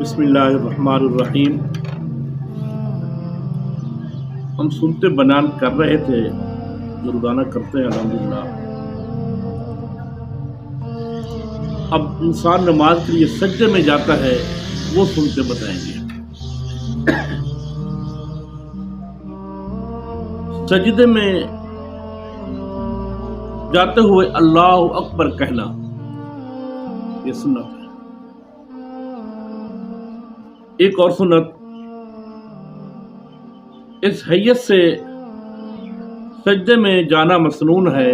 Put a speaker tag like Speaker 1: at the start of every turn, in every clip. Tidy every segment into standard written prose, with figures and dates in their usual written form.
Speaker 1: بسم اللہ الرحمن الرحیم۔ ہم سنتے بیان کر رہے تھے جو روزانہ کرتے ہیں الحمدللہ۔ اب انسان نماز کے لیے سجدے میں جاتا ہے، وہ سنتے بتائیں گے۔ سجدے میں جاتے ہوئے اللہ اکبر کہنا، یہ سنت ہے۔ ایک اور سنت، اس حیثیت سے سجدے میں جانا مسنون ہے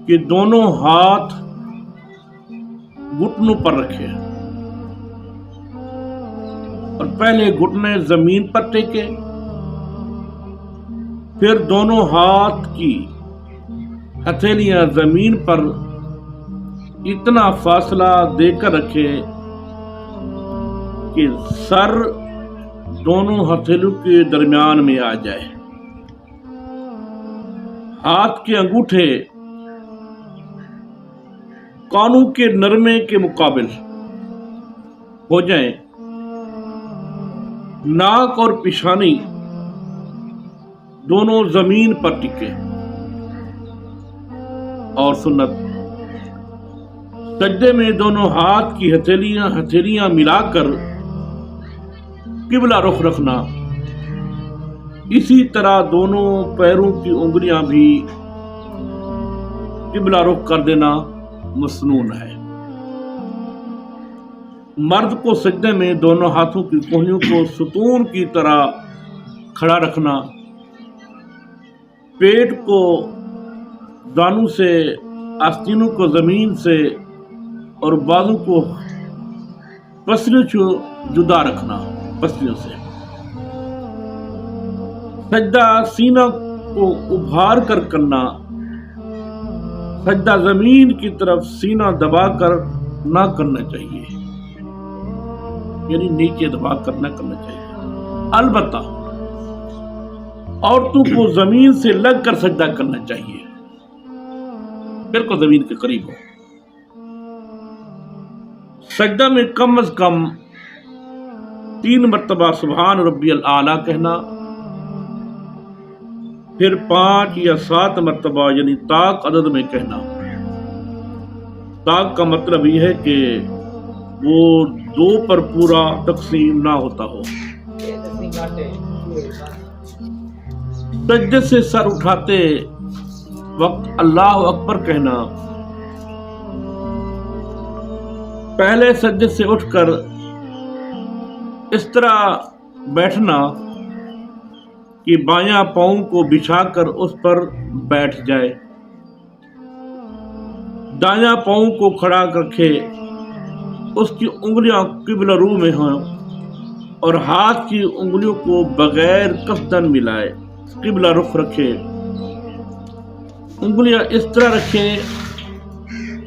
Speaker 1: کہ دونوں ہاتھ گھٹنوں پر رکھے اور پہلے گھٹنے زمین پر ٹیکے، پھر دونوں ہاتھ کی ہتھیلیاں زمین پر اتنا فاصلہ دے کر رکھے کہ سر دونوں ہتھیلیوں کے درمیان میں آ جائے۔ ہاتھ کے انگوٹھے کانوں کے نرمے کے مقابل ہو جائیں، ناک اور پیشانی دونوں زمین پر ٹکے۔ اور سنت، سجدے میں دونوں ہاتھ کی ہتھیلیاں ملا کر قبلہ رخ رکھنا، اسی طرح دونوں پیروں کی انگلیاں بھی قبلہ رخ کر دینا مسنون ہے۔ مرد کو سجدے میں دونوں ہاتھوں کی کونیوں کو ستون کی طرح کھڑا رکھنا، پیٹ کو دانوں سے، آستینوں کو زمین سے اور بازو کو پسلیوں سے جدا رکھنا، پسلیوں سے۔ سجدہ سینہ کو ابھار کر کرنا، سجدہ زمین کی طرف سینہ دبا کر نہ کرنا چاہیے، یعنی نیچے دبا کر نہ کرنا چاہیے۔ البتہ عورتوں کو زمین سے لگ کر سجدہ کرنا چاہیے، بالکل زمین کے قریب ہو۔ سجدہ میں کم از کم 3 مرتبہ سبحان ربی الاعلیٰ کہنا، پھر 5 یا 7 مرتبہ یعنی طاق عدد میں کہنا۔ طاق کا مطلب یہ ہے کہ وہ 2 پر پورا تقسیم نہ ہوتا ہو۔ سجدے سے سر اٹھاتے وقت اللہ اکبر کہنا، پہلے سجدے سے اٹھ کر اس طرح بیٹھنا کہ بایاں پاؤں کو بچھا کر اس پر بیٹھ جائے، دایاں پاؤں کو کھڑا رکھے، اس کی انگلیاں قبلہ رو میں ہوں اور ہاتھ کی انگلیوں کو بغیر قصدن ملائے قبلہ رخ رکھے۔ انگلیاں اس طرح رکھے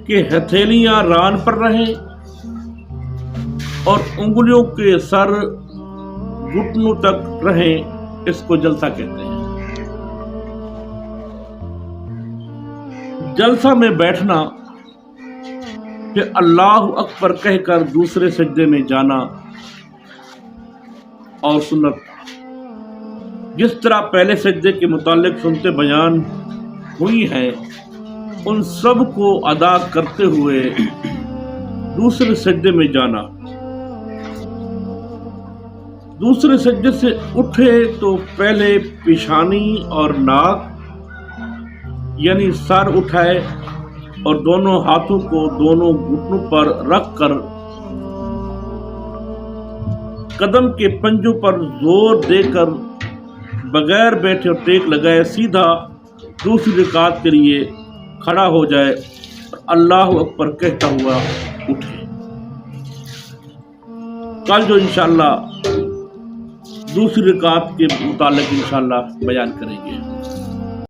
Speaker 1: کہ ہتھیلیاں ران پر رہیں اور انگلیوں کے سر گھٹنوں تک رہیں، اس کو جلسہ کہتے ہیں۔ جلسہ میں بیٹھنا، پھر اللہ اکبر کہہ کر دوسرے سجدے میں جانا۔ اور سنت، جس طرح پہلے سجدے کے متعلق سنتے بیان ہوئی ہیں، ان سب کو ادا کرتے ہوئے دوسرے سجدے میں جانا۔ دوسرے سجدے سے اٹھے تو پہلے پیشانی اور ناک یعنی سر اٹھائے اور دونوں ہاتھوں کو دونوں گھٹنوں پر رکھ کر قدم کے پنجوں پر زور دے کر بغیر بیٹھے اور ٹیک لگائے سیدھا دوسری رکعت کے لیے کھڑا ہو جائے اور اللہ اکبر کہتا ہوا اٹھے۔ کل جو انشاءاللہ دوسری رکعت کے متعلق انشاءاللہ بیان کریں گے۔